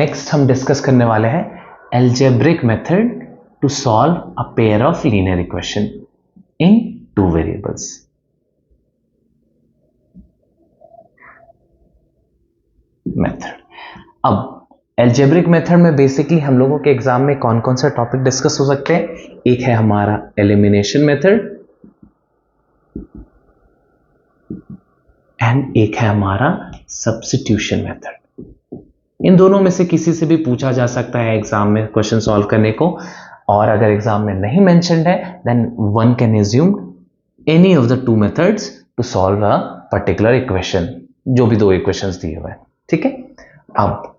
Next हम discuss करने वाले हैं algebraic method to solve a pair of linear equation in two variables. Method. अब एल्जेब्रिक मेथड में बेसिकली हम लोगों के एग्जाम में कौन कौन सा टॉपिक डिस्कस हो सकते हैं। एक है हमारा एलिमिनेशन मेथड एंड एक है हमारा सब्स्टिट्यूशन मेथड। इन दोनों में से किसी से भी पूछा जा सकता है एग्जाम में क्वेश्चन सॉल्व करने को, और अगर एग्जाम में नहीं मेंशन्ड है then one can assume any of the two methods to solve a particular equation, जो भी दो इक्वेशंस दिए हुए हैं। ठीक है, अब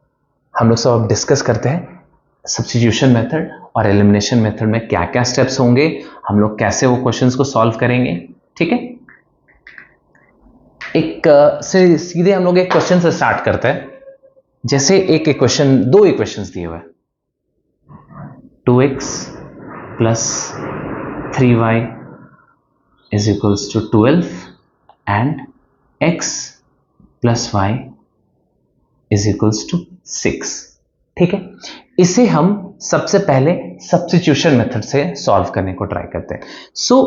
हम लोग सब डिस्कस करते हैं सब्स्टिट्यूशन मेथड और एलिमिनेशन मेथड में क्या क्या स्टेप्स होंगे, हम लोग कैसे वो क्वेश्चंस को सॉल्व करेंगे। ठीक है, एक से सीधे हम लोग एक क्वेश्चन से स्टार्ट करते हैं। जैसे एक इक्वेशन, दो इक्वेशंस दिए हुए, 2x plus 3y is equals to 12 and x plus y is equals to 6। ठीक है, इसे हम सबसे पहले सब्स्टिट्यूशन मेथड से सॉल्व करने को ट्राई करते हैं। सो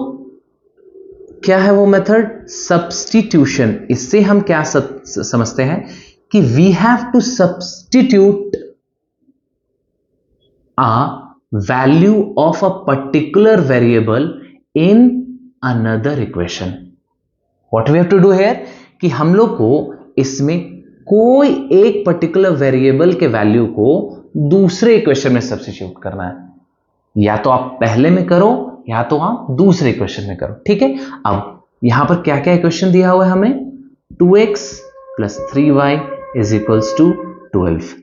क्या है वो मेथड? सब्स्टिट्यूशन। इससे हम क्या समझते हैं कि we have to substitute a value of a particular variable in another equation. What we have to do here कि हम लोग को इसमें कोई एक पर्टिकुलर वेरिएबल के वैल्यू को दूसरे इक्वेशन में सब्स्टिट्यूट करना है। या तो आप पहले में करो या तो आप दूसरे इक्वेशन में करो। ठीक है, अब यहां पर क्या क्या इक्वेशन दिया हुआ है हमें? 2x plus 3y is equals to 12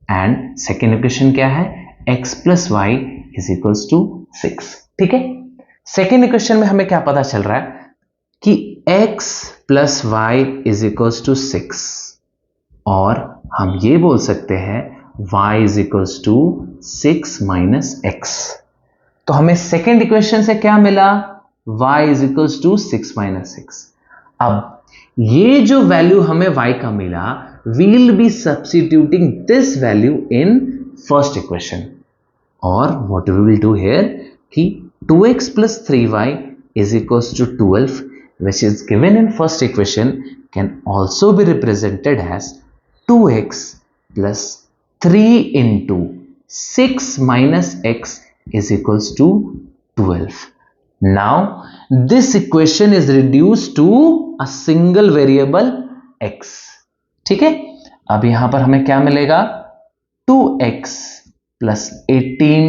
and second equation क्या है? x plus y is equals to 6। ठीक है, सेकेंड इक्वेशन में हमें क्या पता चल रहा है कि x plus y is equals to 6, और हम ये बोल सकते हैं y is equals to 6 minus x। तो हमें सेकेंड इक्वेशन से क्या मिला? y is equals to 6 minus 6। अब ये जो वैल्यू हमें y का मिला, we'll be substituting this value in first equation, or what we will do here कि 2x plus 3y is equals to 12 which is given in first equation can also be represented as 2x plus 3 into 6 minus x is equals to 12. Now this equation is reduced to a single variable x. ठीक है, अब यहां पर हमें क्या मिलेगा? 2x plus 18,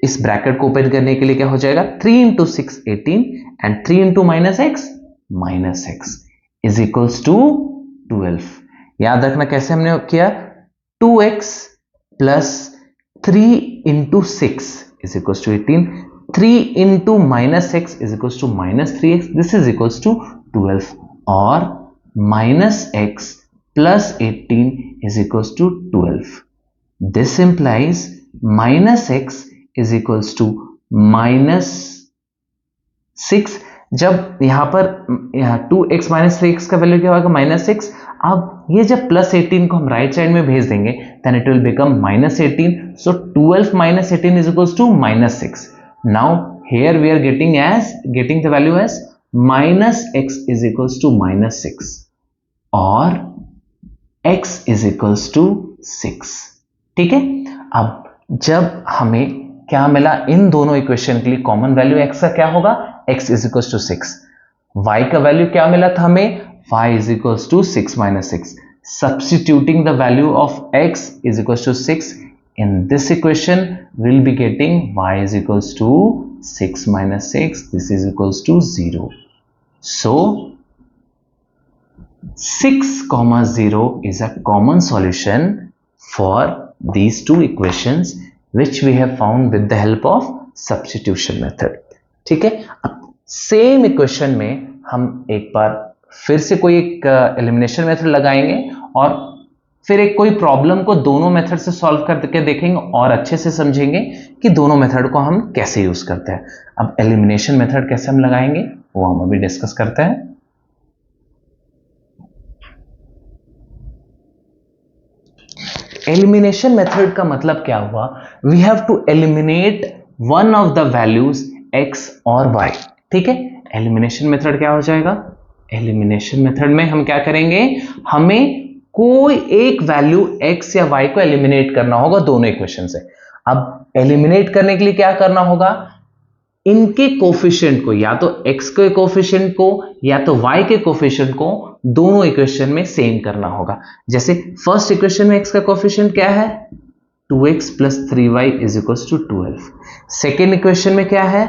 इस bracket को ओपन करने के लिए क्या हो जाएगा? 3 into 6 18 and 3 into minus x is equals to 12। याद रखना कैसे हमने किया? 2x plus 3 into 6 is equals to 18, 3 into minus x is equals to minus 3x, this is equals to 12, और minus x plus 18 is equals to 12. This implies minus x is equals to minus 6। जब यहां पर 2x minus 3x का value क्या होगा? minus 6। अब ये जब plus 18 को हम राइट साइड में भेज देंगे then it will become minus 18. So 12 minus 18 is equals to minus 6. Now here we are getting the value as minus x is equals to minus 6, और x is equals to 6। ठीक है, अब जब हमें क्या मिला? इन दोनों इक्वेशन के लिए कॉमन वैल्यू x का क्या होगा? x is equals to 6। y का वैल्यू क्या मिला था हमें? y is equals to 6 minus 6। Substituting the value of x is equals to 6 in this equation, we'll be getting y is equals to 6 minus 6, this is equals to 0. So 6, 0 is a common solution for these two equations which we have found with the help of substitution method. ठीक है, अब same equation में हम एक बार फिर से कोई एक एलिमिनेशन मेथड लगाएंगे और फिर एक कोई प्रॉब्लम को दोनों मेथड से सॉल्व करके देखेंगे और अच्छे से समझेंगे कि दोनों मेथड को हम कैसे यूज करते हैं। अब एलिमिनेशन मेथड कैसे हम लगाएंगे वो हम अभी डिस्कस करते हैं। एलिमिनेशन मेथड का मतलब क्या हुआ? We have to eliminate one of the values x और y। ठीक है, एलिमिनेशन मेथड क्या हो जाएगा? एलिमिनेशन मेथड में हम क्या करेंगे? हमें कोई एक वैल्यू x या y को एलिमिनेट करना होगा दोनों इक्वेशन से। अब एलिमिनेट करने के लिए क्या करना होगा? इनके कोफिशिएंट को, या तो x के कोफिशिएंट को या तो y के कोफिशिएंट को दोनों इक्वेशन में सेम करना होगा। जैसे फर्स्ट इक्वेशन में x का कोफिशिएंट क्या है? 2x plus 3y is equals to 12। Second equation में क्या है?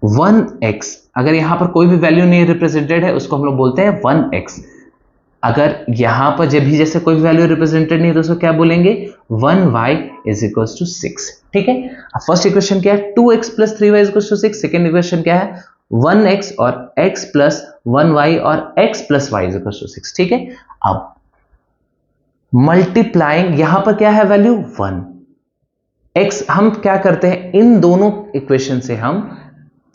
1x। अगर यहां पर कोई भी वैल्यू नहीं रिप्रेजेंटेड है उसको हम लोग बोलते हैं 1x। अगर यहां पर जब भी जैसे कोई वैल्यू रिप्रेजेंटेड नहीं है तो उसको क्या बोलेंगे? 1y is equals to 6। ठीक है, अब फर्स्ट इक्वेशन क्या है? 2x plus 3y is equals to 6। Second equation क्या है? 1x और x प्लस 1y और x plus y is equals to 6। ठीक है, अब मल्टीप्लाइंग, यहां पर क्या है वैल्यू? 1। x हम क्या करते हैं? इन दोनों इक्वेशन से हम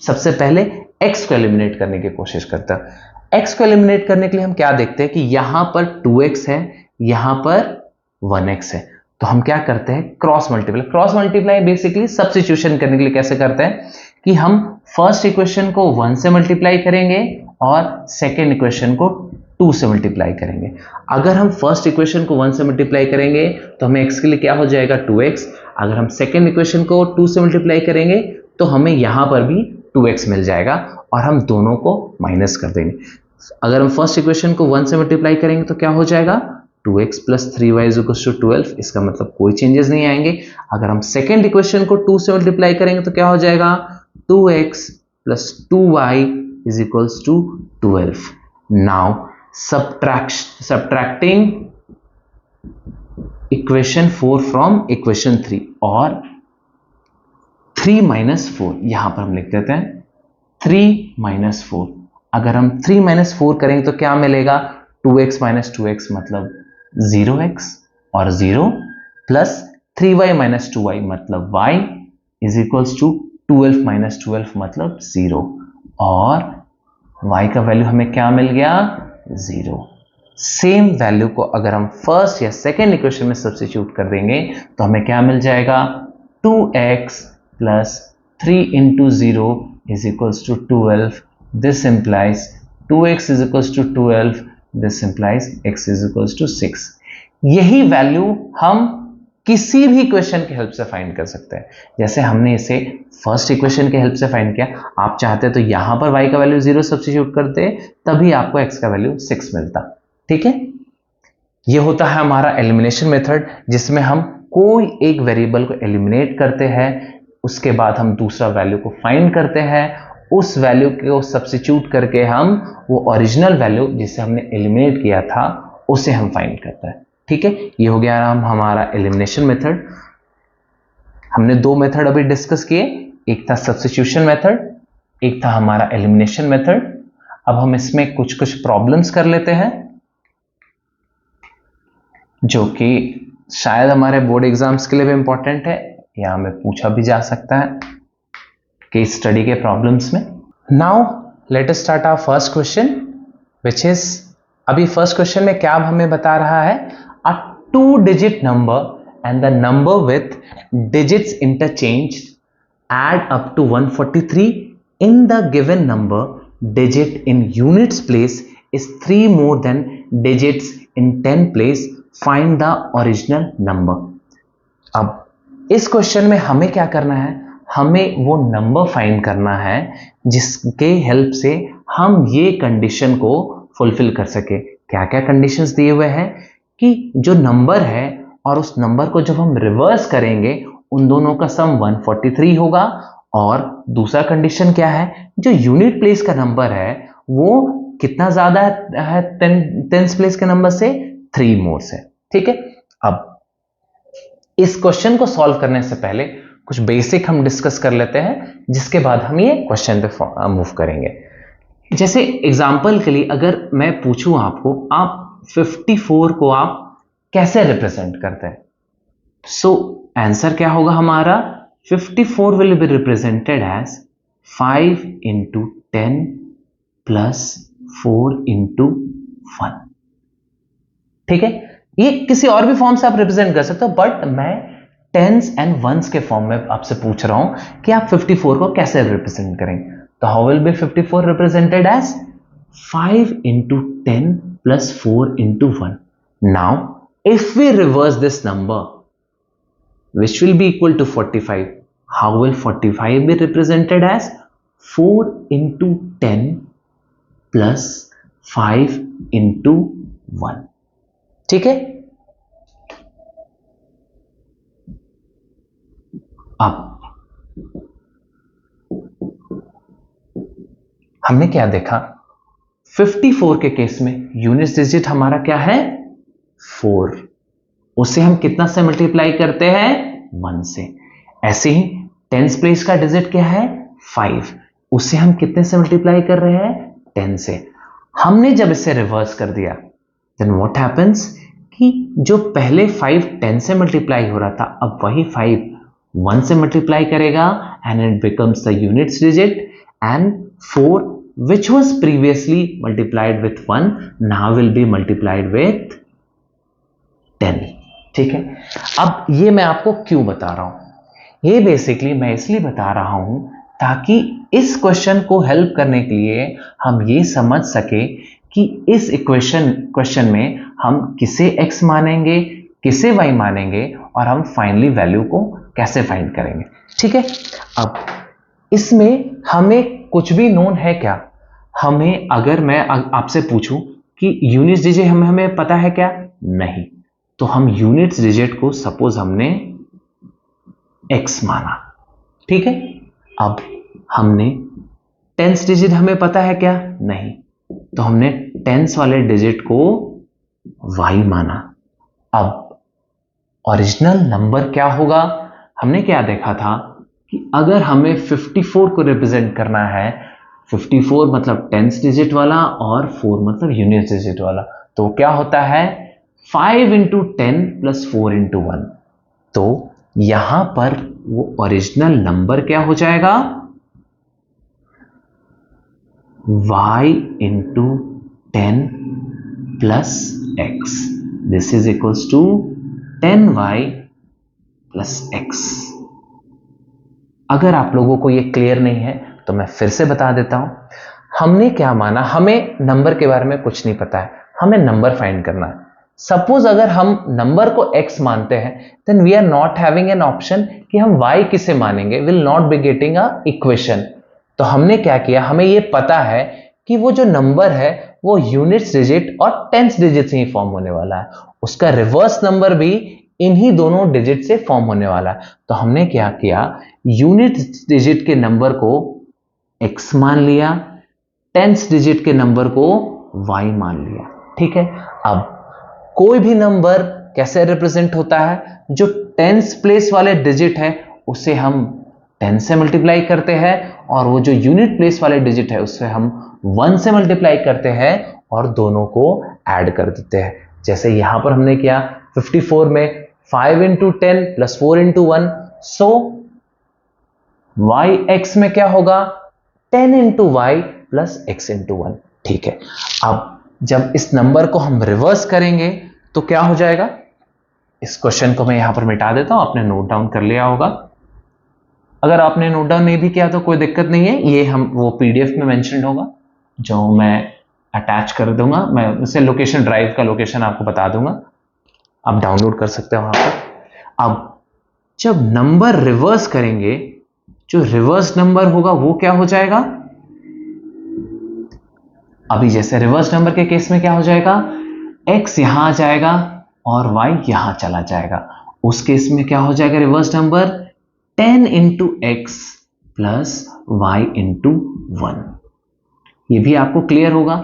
सबसे पहले x को एलिमिनेट करने की कोशिश करते हैं। x को एलिमिनेट करने के लिए हम क्या देखते हैं कि यहां पर 2x है, यहां पर 1x है, तो हम क्या करते हैं? Cross multiply. Cross multiply basically substitution करने के लिए कैसे करते हैं कि हम फर्स्ट इक्वेशन को 1 से मल्टीप्लाई करेंगे और सेकेंड इक्वेशन को 2 से मल्टीप्लाई करेंगे। अगर हम फर्स्ट इक्वेशन को 1 से मल्टीप्लाई करेंगे तो हमें x के लिए क्या हो जाएगा? 2x। अगर हम सेकेंड इक्वेशन को 2 से मल्टीप्लाई करेंगे तो हमें यहां पर भी 2x मिल जाएगा और हम दोनों को माइनस कर देंगे। अगर हम फर्स्ट इक्वेशन को 1 से मल्टीप्लाई करेंगे तो क्या हो जाएगा? 2x plus 3y is equal to 12। इसका मतलब कोई चेंजेस नहीं आएंगे। अगर हम सेकेंड इक्वेशन को 2 से मल्टीप्लाई करेंगे तो क्या हो जाएगा? 2x plus 2y is equal to 12। Now subtracting equation 4 from equation 3 और 3 माइनस 4 यहां पर हम लिख देते हैं 3 माइनस 4। अगर हम 3 माइनस 4 करेंगे तो क्या मिलेगा? 2x माइनस 2x मतलब 0x और 0 प्लस 3y माइनस 2y मतलब y is equals to 12 minus 12 मतलब 0 और y का वैल्यू हमें क्या मिल गया? 0। सेम वैल्यू को अगर हम फर्स्ट या सेकेंड इक्वेशन में सब्स्टिट्यूट कर देंगे तो हमें क्या मिल जाएगा? 2x plus 3 into 0 is equals to 12. This implies 2x is equals to 12. This implies x is equals to 6. यही वैल्यू हम किसी भी इक्वेशन के हेल्प से फाइंड कर सकते हैं। जैसे हमने इसे फर्स्ट इक्वेशन के हेल्प से फाइंड किया, आप चाहते तो यहां पर y का वैल्यू 0 सब्स्टिट्यूट करते, तभी आपको x का वैल्यू 6 मिलता। ठीक है, यह होता है हमारा एलिमिनेशन मेथड, जिसमें हम कोई एक वेरिएबल को एलिमिनेट करते हैं, उसके बाद हम दूसरा वैल्यू को फाइंड करते हैं, उस वैल्यू को सब्स्टिट्यूट करके हम वो ओरिजिनल वैल्यू जिसे हमने एलिमिनेट किया था उसे हम फाइंड करते हैं। ठीक है, ये हो गया हमारा एलिमिनेशन मेथड। हमने दो मेथड अभी डिस्कस किए, एक था सब्स्टिट्यूशन मेथड, एक था हमारा एलिमिनेशन मेथड। अब हम इसमें कुछ कुछ प्रॉब्लम्स कर लेते हैं जो कि शायद हमारे बोर्ड एग्जाम्स के लिए भी इंपॉर्टेंट है या हमें पूछा भी जा सकता है केस स्टडी के प्रॉब्लम्स में। Now let us start our first question which is, अभी फर्स्ट क्वेश्चन में क्या हमें बता रहा है? A 2 digit number and the number with digits interchange add up to 143 in the given number digit in units place is 3 more than digits in 10 place, find the original number। अब इस question में हमें क्या करना है? हमें वो number find करना है जिसके हेल्प से हम ये कंडीशन को फुलफिल कर सके। क्या क्या कंडीशंस दिए हुए हैं कि जो नंबर है और उस नंबर को जब हम रिवर्स करेंगे उन दोनों का सम 143 होगा, और दूसरा कंडीशन क्या है? जो यूनिट प्लेस का नंबर है वो कितना ज्यादा है 10th प्लेस के नंबर से? 3 मोर से। ठीक है, अब इस क्वेश्चन को सॉल्व करने से पहले कुछ बेसिक हम डिस्कस कर लेते हैं, जिसके बाद हम ये क्वेश्चन पे मूव करेंगे। जैसे एग्जांपल के लिए अगर मैं पूछूं आपको, आप 54 को आप कैसे रिप्रेजेंट करते हैं? सो आंसर क्या होगा हमारा? 54 will be represented as 5 into 10 plus 4 into 1। ठीक है, ये किसी और भी फॉर्म से आप रिप्रेजेंट कर सकते हो, बट मैं टेंस एंड वंस के फॉर्म में आपसे पूछ रहा हूं कि आप 54 को कैसे रिप्रेजेंट करेंगे। तो how will be 54 represented as 5 into 10 plus 4 into 1. Now if we reverse this number, which will be equal to 45, how will 45 be represented as 4 into 10 plus 5 into 1? ठीक है। अब हमने क्या देखा, 54 के केस में यूनिट डिजिट हमारा क्या है 4, उसे हम कितना से मल्टीप्लाई करते हैं 1 से। ऐसे ही टेंस प्लेस का डिजिट क्या है 5, उसे हम कितने से मल्टीप्लाई कर रहे हैं 10 से। हमने जब इसे रिवर्स कर दिया देन व्हाट हैपेंस कि जो पहले 5 10 से मल्टीप्लाई हो रहा था, अब वही 5 1 से मल्टीप्लाई करेगा and it becomes the units digit, and 4 which was previously multiplied with 1 now will be multiplied with 10। ठीक है। अब ये मैं आपको क्यों बता रहा हूं, ये बेसिकली मैं इसलिए बता रहा हूं ताकि इस क्वेश्चन को हेल्प करने के लिए हम ये समझ सके कि इस क्वेश्चन में हम किसे x मानेंगे, किसे y मानेंगे, और हम फाइनली वैल्यू को कैसे फाइंड करेंगे। ठीक है। अब इसमें हमें कुछ भी नोन है क्या, हमें अगर मैं आपसे पूछूं कि यूनिट्स डिजिट हमें पता है क्या, नहीं, तो हम यूनिट्स डिजिट को सपोज हमने x माना। ठीक है। अब हमने टेंस डिजिट हमें पता है क्या, नहीं, तो हमने टेंस वाले डिजिट को y माना। अब ओरिजिनल नंबर क्या होगा, हमने क्या देखा था कि अगर हमें 54 को रिप्रेजेंट करना है, 54 मतलब टेंस डिजिट वाला और 4 मतलब यूनिट डिजिट वाला, तो क्या होता है 5 into 10 plus 4 into 1। तो यहां पर वो ओरिजिनल नंबर क्या हो जाएगा y into 10 plus x, this is equals to 10y plus x। अगर आप लोगों को ये क्लियर नहीं है तो मैं फिर से बता देता हूं। हमने क्या माना, हमें नंबर के बारे में कुछ नहीं पता है, हमें नंबर फाइंड करना है। सपोज अगर हम नंबर को x मानते हैं then we are not having an option कि हम y किसे मानेंगे, will not be getting a equation. तो हमने क्या किया, हमें ये पता है कि वो जो नंबर है वो यूनिट्स डिजिट और टेंस डिजिट से ही फॉर्म होने वाला है, उसका रिवर्स नंबर भी इन्हीं दोनों डिजिट से फॉर्म होने वाला है। तो हमने क्या किया, यूनिट डिजिट के नंबर को x मान लिया, टेंस डिजिट के नंबर को y मान लिया। ठीक है। अब कोई भी नंबर कैसे रिप्रेजेंट होता है, जो टेंस प्लेस वाले डिजिट है उसे हम 10 से मल्टीप्लाई करते हैं, और वो जो यूनिट प्लेस वाले डिजिट है उससे हम 1 से मल्टीप्लाई करते हैं और दोनों को ऐड कर देते हैं। जैसे यहां पर हमने किया 54 में 5 into 10 plus 4 into 1, सो yx में क्या होगा 10 into y plus x into 1। ठीक है। अब जब इस नंबर को हम रिवर्स करेंगे तो क्या हो जाएगा, इस क्वेश्चन को मैं यहां पर मिटा देता हूं, आपने नोट डाउन कर लिया होगा। अगर आपने नोट डाउन नहीं भी किया तो कोई दिक्कत नहीं है, ये हम वो पीडीएफ में मेंशन होगा जो मैं अटैच कर दूंगा, मैं उसे लोकेशन ड्राइव का लोकेशन आपको बता दूंगा, आप डाउनलोड कर सकते हो वहां पर। अब जब नंबर रिवर्स करेंगे, जो रिवर्स नंबर होगा वो क्या हो जाएगा, अभी जैसे रिवर्स नंबर के केस में क्या हो जाएगा, x यहां आ जाएगा और y यहां चला जाएगा। उस केस में क्या हो जाएगा reverse number 10 into x plus y into 1। ये भी आपको क्लियर होगा।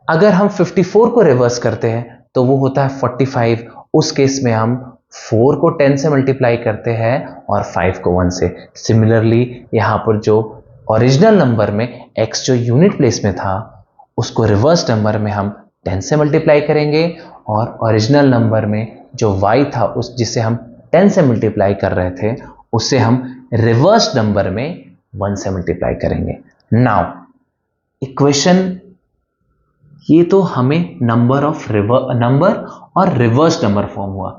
अगर हम 54 को रिवर्स करते हैं तो वो होता है 45, उस केस में हम 4 को 10 से मल्टीप्लाई करते हैं और 5 को 1 से। सिमिलरली यहां पर जो ओरिजिनल नंबर में x जो यूनिट प्लेस में था उसको रिवर्स नंबर में हम 10 से मल्टीप्लाई करेंगे, और ओरिजिनल नंबर में जो y था उस जिसे हम 10 से मल्टीप्लाई कर रहे थे उसे हम रिवर्स नंबर में 1 से मल्टीप्लाई करेंगे। नाउ इक्वेशन, ये तो हमें नंबर और रिवर्स नंबर फॉर्म हुआ।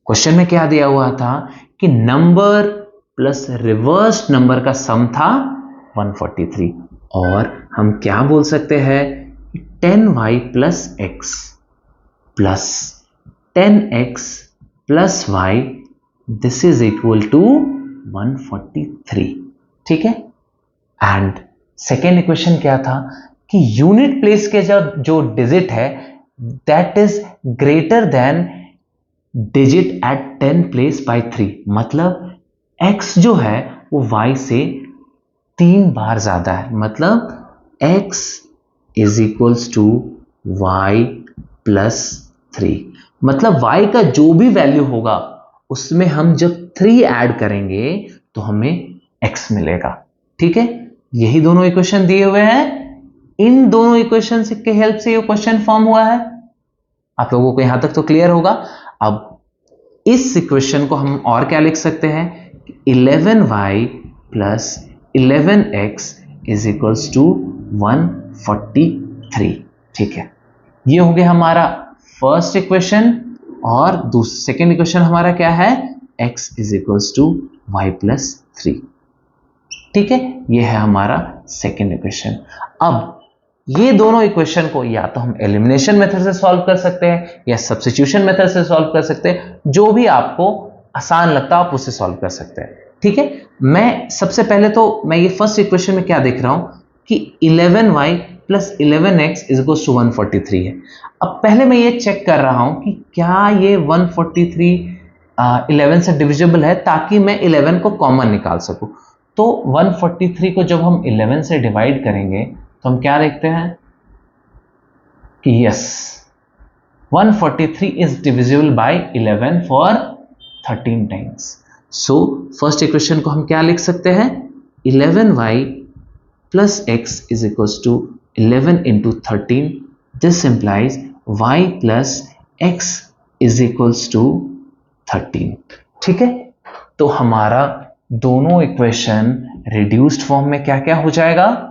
क्वेश्चन में क्या दिया हुआ था कि नंबर प्लस रिवर्स नंबर का सम था 143, और हम क्या बोल सकते हैं 10y plus x plus 10x plus y, this is equal to 143। ठीक है। एंड सेकेंड इक्वेशन क्या था कि यूनिट प्लेस के जो डिजिट है that is greater than digit at 10 place by 3, मतलब x जो है वो y से 3 बार ज्यादा है, मतलब x is equals to y plus 3, मतलब y का जो भी वैल्यू होगा उसमें हम जब 3 ऐड करेंगे तो हमें x मिलेगा। ठीक है, यही दोनों इक्वेशन दिए हुए हैं, इन दोनों इक्वेशन के हेल्प से ये क्वेश्चन फॉर्म हुआ है। आप लोगों को यहां तक तो क्लियर होगा। अब इस इक्वेशन को हम और क्या लिख सकते हैं, 11y plus 11x is equals to 143। ठीक है, ये हो गया हमारा फर्स्ट इक्वेशन, और सेकेंड इक्वेशन हमारा क्या है, x is equals to y plus 3। ठीक है, ये है हमारा सेकेंड इक्वेशन। अब ये दोनों इक्वेशन को या तो हम एलिमिनेशन मेथड से सॉल्व कर सकते हैं या सब्स्टिट्यूशन मेथड से सॉल्व कर सकते हैं, जो भी आपको आसान लगता है आप उससे सॉल्व कर सकते हैं। ठीक है, मैं सबसे पहले तो मैं ये फर्स्ट इक्वेशन में क्या देख रहा हूं कि 11y plus 11x is equal to 143 है। अब पहले मैं ये चेक कर रहा हूं कि क्या ये 143 11 से डिविजिबल है, ताकि मैं 11 को कॉमन निकाल सकूं। तो 143 को जब हम 11 से डिवाइड करेंगे तो हम क्या देखते हैं कि yes 143 is divisible by 11 for 13 times. So first equation को हम क्या लिख सकते हैं, 11y plus x is equals to 11 into 13, this implies y plus x is equals to 13। ठीक है, तो हमारा दोनों इक्वेशन रिड्यूस्ड फॉर्म में क्या क्या हो जाएगा,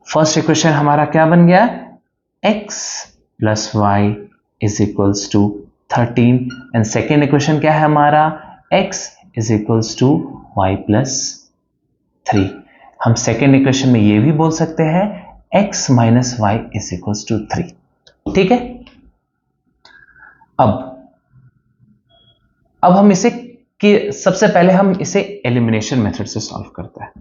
फर्स्ट इक्वेशन हमारा क्या बन गया, x plus y is equals to 13, and second equation क्या है हमारा, x is equals to y plus 3। हम सेकेंड इक्वेशन में ये भी बोल सकते हैं x minus y is equals to 3। ठीक है, अब हम इसे कि सबसे पहले हम इसे एलिमिनेशन मेथड से सॉल्व करते हैं।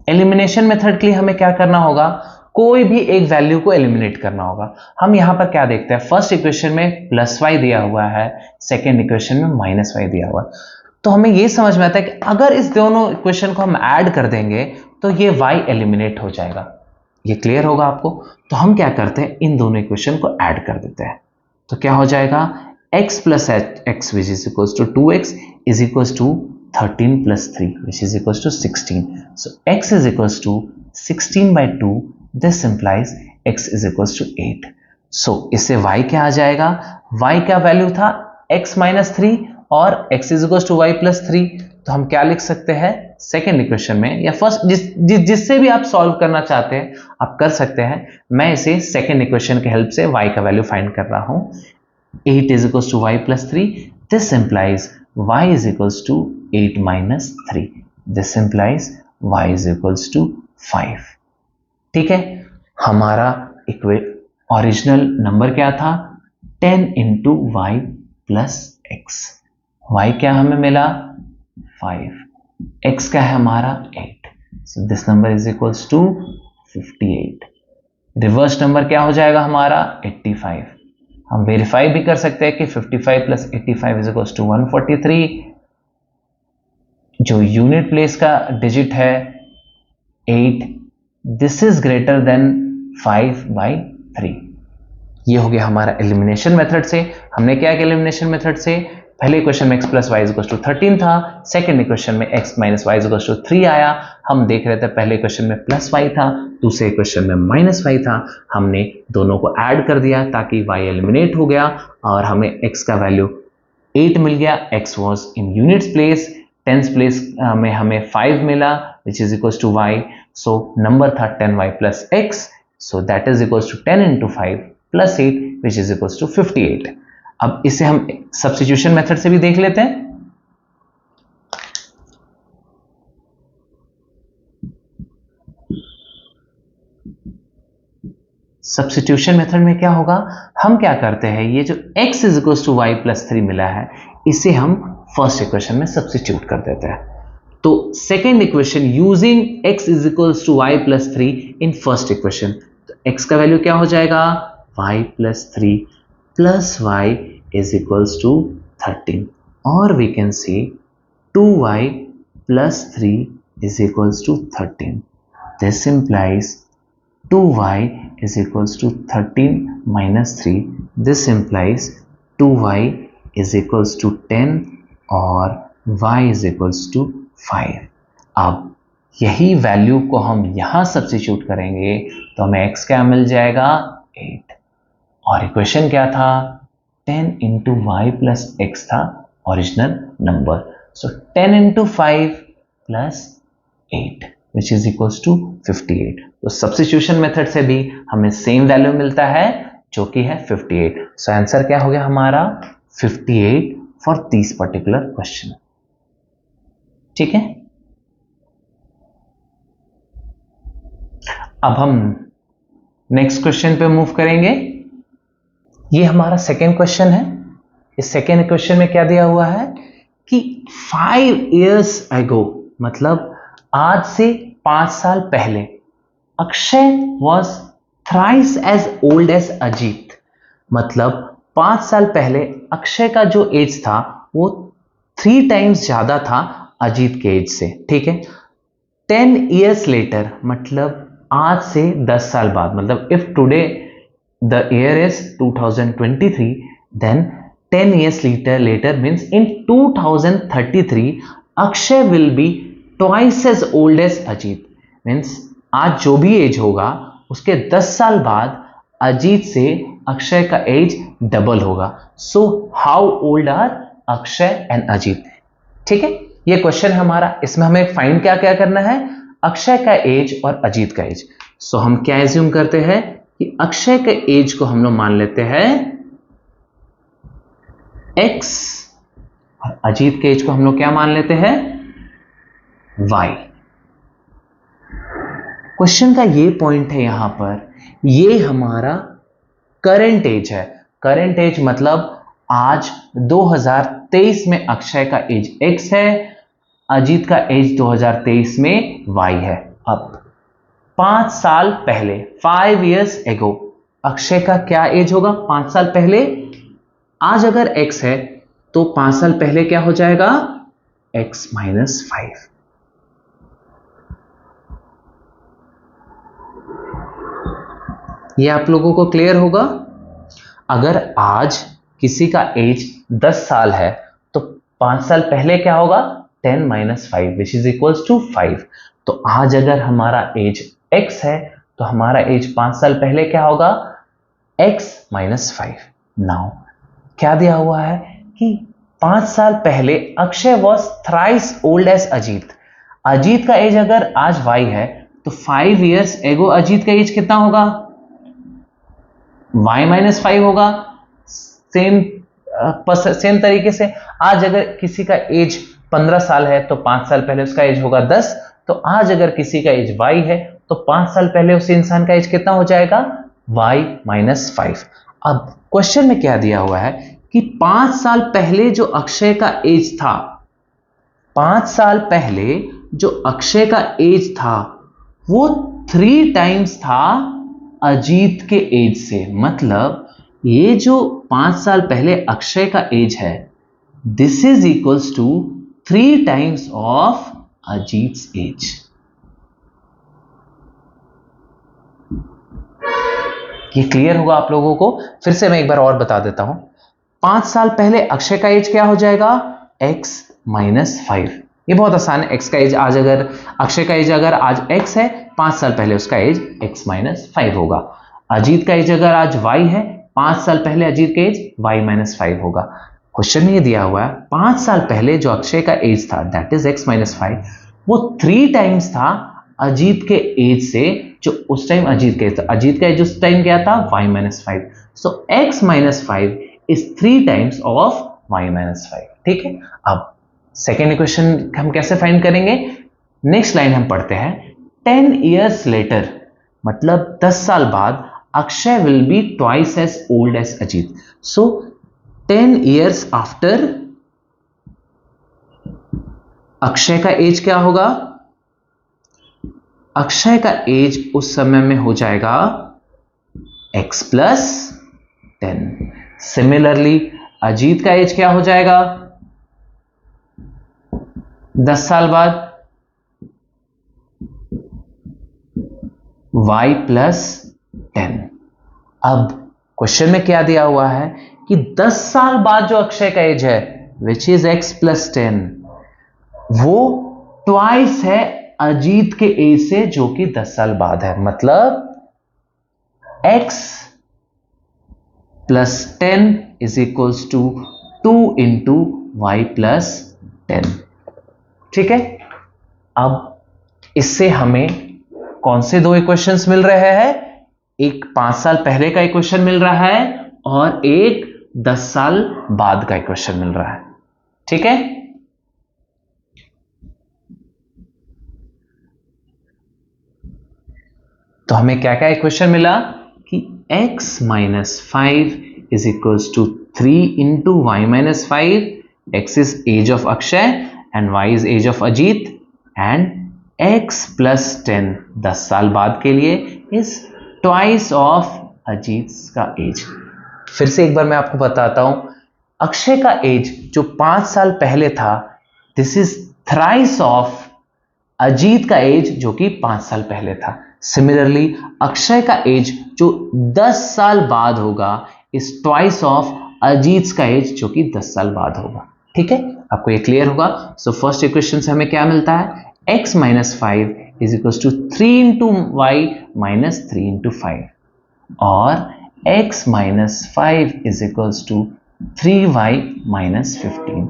एलिमिनेशन मेथड के लिए हमें क्या करना होगा, कोई भी एक वैल्यू को एलिमिनेट करना होगा। हम यहां पर क्या देखते हैं, फर्स्ट इक्वेशन में प्लस वाई दिया हुआ है, सेकेंड इक्वेशन में माइनस वाई दिया हुआ है, तो हमें यह समझ में आता है कि अगर इस दोनों इक्वेशन को हम ऐड कर देंगे तो ये y एलिमिनेट हो जाएगा। ये क्लियर होगा आपको। तो हम क्या करते हैं, इन दोनों इक्वेशन को ऐड कर देते हैं, तो क्या हो जाएगा, x plus x which is equals to 2x is equals to 13 plus 3 which is equals to 16. So x is equals to 16 by 2. This implies x is equals to 8. So इससे y क्या आ जाएगा, y का value था x minus 3 और x is equals to y plus 3। तो हम क्या लिख सकते हैं सेकेंड इक्वेशन में, या फर्स्ट जिससे भी आप सॉल्व करना चाहते हैं आप कर सकते हैं। मैं इसे सेकेंड इक्वेशन के हेल्प से y का वैल्यू फाइंड कर रहा हूं, 8 is equals to y plus 3. This implies y is equals to 8 minus 3. This implies y is equals to 5. ठीक है, हमारा ओरिजिनल नंबर क्या था, 10 into y plus x. y क्या हमें मिला 5, x क्या है हमारा 8। So this number is equals to 58. Reverse number क्या हो जाएगा हमारा 85। हम वेरीफाई भी कर सकते हैं कि 55 प्लस 85 इज इक्वल्स टू 143। जो यूनिट प्लेस का डिजिट है 8, this is greater then 5 by 3। ये हो गया हमारा एलिमिनेशन मेथड से। हमने क्या किया एलिमिनेशन मेथड से, पहले इक्वेशन में x plus y is equals to 13 था, सेकेंड इक्वेशन में x minus y is equals to 3 आया। हम देख रहे थे पहले इक्वेशन में प्लस वाई था, दूसरे इक्वेशन में माइनस वाई था, हमने दोनों को ऐड कर दिया ताकि y एलिमिनेट हो गया और हमें x का वैल्यू 8 मिल गया। x was in units place, tens place में हमें 5 मिला, which is equals to y, so number था 10y plus x, so that is equals to 10 into 5 plus 8 which is equals to 58। अब इसे हम सब्स्टिट्यूशन मेथड से भी देख लेते हैं। सब्स्टिट्यूशन मेथड में क्या होगा, हम क्या करते हैं, ये जो x is equals to y plus 3 मिला है इसे हम फर्स्ट इक्वेशन में सब्स्टिट्यूट कर देते हैं। तो second equation using x is equals to y plus 3 in first equation, तो x का वैल्यू क्या हो जाएगा, y plus 3 plus y is equals to 13, और we can see 2y plus 3 is equals to 13। This implies 2y is equals to 13 minus 3. This implies 2y is equals to 10 और y is equals to 5. अब यही value को हम यहां substitute करेंगे तो हमें x क्या मिल जाएगा, 8, और इक्वेशन क्या था, 10 इंटू वाई प्लस एक्स था original number, so 10 into 5 plus 8 which is equals to 58। तो सब्स्टिट्यूशन मेथड से भी हमें सेम वैल्यू मिलता है जो कि है 58। सो आंसर क्या हो गया हमारा, 58 फॉर दिस पर्टिकुलर क्वेश्चन। ठीक है, अब हम नेक्स्ट क्वेश्चन पे मूव करेंगे। ये हमारा सेकेंड क्वेश्चन है। इस सेकेंड क्वेश्चन में क्या दिया हुआ है कि 5 years ago, मतलब आज से 5 साल पहले, Akshay was thrice as old as Ajit, मतलब 5 साल पहले अक्षय का जो एज था वो 3 टाइम्स ज्यादा था अजीत के एज से। ठीक है, 10 years लेटर, मतलब आज से 10 साल बाद, मतलब if today the year is 2023, then 10 years later means in 2033 Akshay will be twice as old as Ajit, means आज जो भी एज होगा उसके 10 साल बाद अजीत से अक्षय का एज डबल होगा। So how old are Akshay and Ajit. ठीक है, ये क्वेश्चन हमारा, इसमें हमें फाइंड क्या क्या करना है, अक्षय का एज और अजीत का एज। सो हम क्या एज्यूम करते हैं कि अक्षय के एज को हम लोग मान लेते हैं x और अजीत के एज को हम लोग क्या मान लेते हैं, y। क्वेश्चन का ये पॉइंट है यहां पर, ये हमारा करंट एज है। करंट एज मतलब आज 2023 में अक्षय का एज x है, अजीत का एज 2023 में y है। अब 5 साल पहले, 5 years ago, अक्षय का क्या एज होगा 5 साल पहले, आज अगर x है तो 5 साल पहले क्या हो जाएगा, x माइनस 5। ये आप लोगों को क्लियर होगा। अगर आज किसी का एज 10 साल है तो 5 साल पहले क्या होगा, 10 minus 5 which is equals to 5। तो आज अगर हमारा एज x है तो हमारा एज 5 साल पहले क्या होगा, x माइनस 5। नाउ क्या दिया हुआ है कि 5 साल पहले Akshay was thrice old as Ajit. Ajit का एज अगर आज y है तो 5 years ago अजीत का एज कितना होगा, y माइनस 5 होगा। सेम तरीके से आज अगर किसी का एज 15 साल है तो 5 साल पहले उसका एज होगा 10। तो आज अगर किसी का एज y है तो 5 साल पहले उस इंसान का एज कितना हो जाएगा, y माइनस 5। अब क्वेश्चन में क्या दिया हुआ है कि 5 साल पहले जो अक्षय का एज था, 5 साल पहले जो अक्षय का एज था वो 3 टाइम्स था अजीत के एज से। मतलब ये जो 5 साल पहले अक्षय का एज है, this is equals to 3 times of Ajit's age. ये क्लियर होगा आप लोगों को। फिर से मैं एक बार और बता देता हूं, 5 साल पहले अक्षय का एज क्या हो जाएगा, x माइनस 5। ये बहुत आसान है। x का एज आज अगर अक्षय का एज अगर आज x है, 5 साल पहले उसका एज x माइनस 5 होगा। अजीत का एज अगर आज y है, 5 साल पहले अजीत का एज y माइनस 5 होगा। क्वेश्चन में ये दिया हुआ है 5 साल पहले जो अक्षय का एज था दैट इज x माइनस 5, वो 3 टाइम्स था अजीत के एज से, जो उस टाइम अजीत का एज था। अजीत का एज उस टाइम क्या था? y-5। So x-5 is 3 times of y-5। ठीक है, अब सेकेंड इक्वेशन हम कैसे फाइंड करेंगे? नेक्स्ट लाइन हम पढ़ते हैं, 10 years लेटर, मतलब 10 साल बाद Akshay will be twice as old as Ajit. So 10 years after Akshay का एज क्या होगा? अक्षय का एज उस समय में हो जाएगा x+10। सिमिलरली अजीत का एज क्या हो जाएगा 10 साल बाद? y+10। अब क्वेश्चन में क्या दिया हुआ है कि 10 साल बाद जो अक्षय का एज है विच इज x+10, वो ट्वाइस है अजीत के एज से जो कि 10 साल बाद है। मतलब x+10 is equals to 2 into y+10। ठीक है, अब इससे हमें कौन से 2 इक्वेशंस मिल रहे हैं? एक 5 साल पहले का इक्वेशन मिल रहा है और एक 10 साल बाद का इक्वेशन मिल रहा है। ठीक है, तो हमें क्या क्या इक्वेशन मिला कि x-5 is equals to 3 into y-5। x is age of Akshay and y is age of Ajit, and x+10 10 साल बाद के लिए इज ट्वाइस ऑफ अजीत का एज। फिर से एक बार मैं आपको बताता हूं, अक्षय का एज जो 5 साल पहले था, this is thrice of Ajit का एज जो कि 5 साल पहले था। सिमिलरली अक्षय का एज जो 10 साल बाद होगा इज ट्वाइस ऑफ अजीत का एज जो कि 10 साल बाद होगा। ठीक है, आपको ये क्लियर होगा। सो फर्स्ट इक्वेशन से हमें क्या मिलता है? x-5 is equal to 3 into y-3 into 5, और x-5 is equal to 3y-15,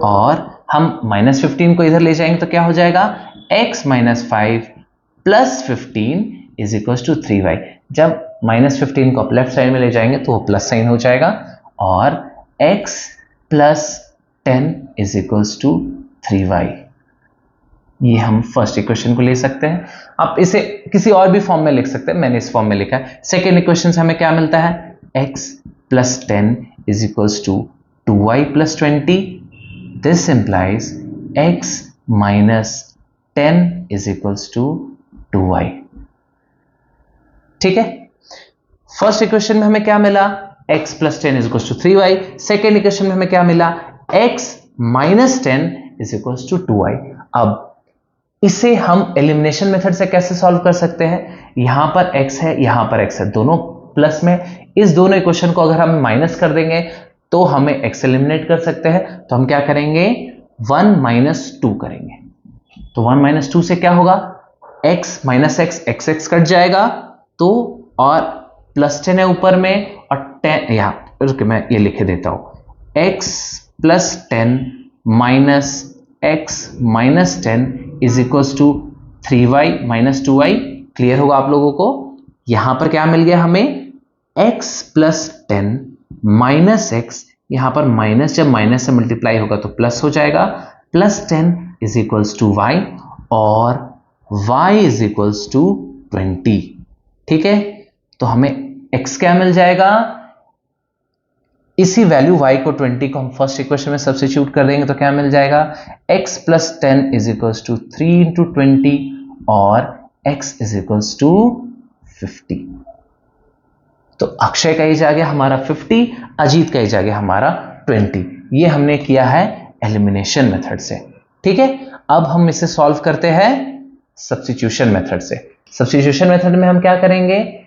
और हम -15 को इधर ले जाएंगे तो क्या हो जाएगा? x-5 plus 15 is equal to 3y। जब -15 को आप लेफ्ट साइड में ले जाएंगे तो वो प्लस साइन हो जाएगा, और x+10 is equal to 3y। ये हम फर्स्ट इक्वेशन को ले सकते हैं। आप इसे किसी और भी फॉर्म में लिख सकते हैं, मैंने इस फॉर्म में लिखा है। सेकेंड इक्वेशन से हमें क्या मिलता है? x+10 is equal to 2y+20। This implies x-10 is equal to 2y। ठीक है, फर्स्ट इक्वेशन में हमें क्या मिला? x+10 is equal to 3y। Second equation में हमें क्या मिला? x-10 is equal to 2y। अब इसे हम एलिमिनेशन मेथड से कैसे सॉल्व कर सकते हैं? यहां पर x है, यहां पर x है, दोनों प्लस में। इस दोनों इक्वेशन को अगर हम माइनस कर देंगे तो हमें x एलिमिनेट कर सकते हैं। तो हम क्या करेंगे? 1 - 2 करेंगे। तो 1 - 2 से क्या होगा? x - x, x कट जाएगा, तो और +10 है ऊपर में, और 10 यहां रुके, मैं ये लिखे देता हूं, x+10 - x-10 is equals to 3y - 2y। Clear होगा आप लोगों को? यहां पर क्या मिल गया हमें? x+10 - x, यहां पर माइनस, जब माइनस से मल्टीप्लाई होगा तो प्लस हो जाएगा, +10 इज इक्वल्स टू y, और y इज इक्वल्स टू 20। ठीक है, तो हमें x क्या मिल जाएगा? इसी वैल्यू y को 20 को हम फर्स्ट इक्वेशन में सब्स्टिट्यूट कर देंगे तो क्या मिल जाएगा? x+10 is equals to 3 into 20, और x इज इक्वल्स टू 50। तो अक्षय का एज आ गया हमारा 50, अजीत का एज आ गया हमारा 20। ये हमने किया है एलिमिनेशन मेथड से। ठीक है, अब हम इसे सॉल्व करते हैं सब्स्टिट्यूशन मेथड से। सब्स्टिट्यूशन मेथड में हम क्या करेंगे?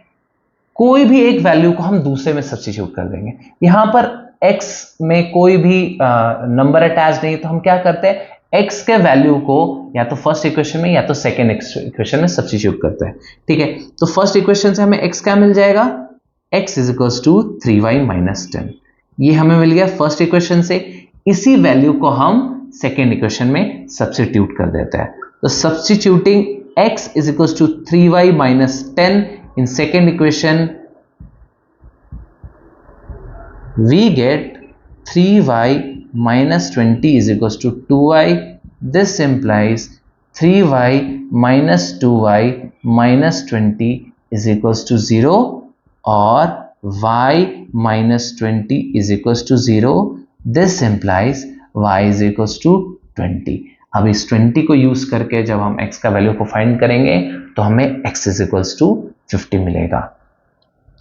कोई भी एक वैल्यू को हम दूसरे में सब्स्टिट्यूट कर देंगे। यहां पर x में कोई भी नंबर अटैच नहीं, तो हम क्या करते हैं? x के वैल्यू को या तो फर्स्ट इक्वेशन में या तो सेकेंड इक्वेशन में सब्स्टिट्यूट करते हैं। ठीक है, तो फर्स्ट इक्वेशन से हमें x क्या मिल जाएगा? x is equals to 3y - 10। ये हमें मिल गया फर्स्ट इक्वेशन से। इसी वैल्यू को हम सेकेंड इक्वेशन में सब्स्टिट्यूट कर देते हैं। तो substituting x is equals to 3y minus 10 in second equation, we get 3y minus 20 is equals to 2y. This implies 3y minus 2y minus 20 is equals to 0 or y minus 20 is equals to 0. This implies y is equals to 20. अब इस 20 को use करके जब हम x का value को find करेंगे तो हमें x is equals to 50 मिलेगा।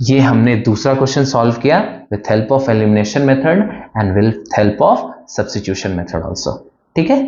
ये हमने दूसरा क्वेश्चन सॉल्व किया with help of elimination method and with help of substitution method also. ठीक है।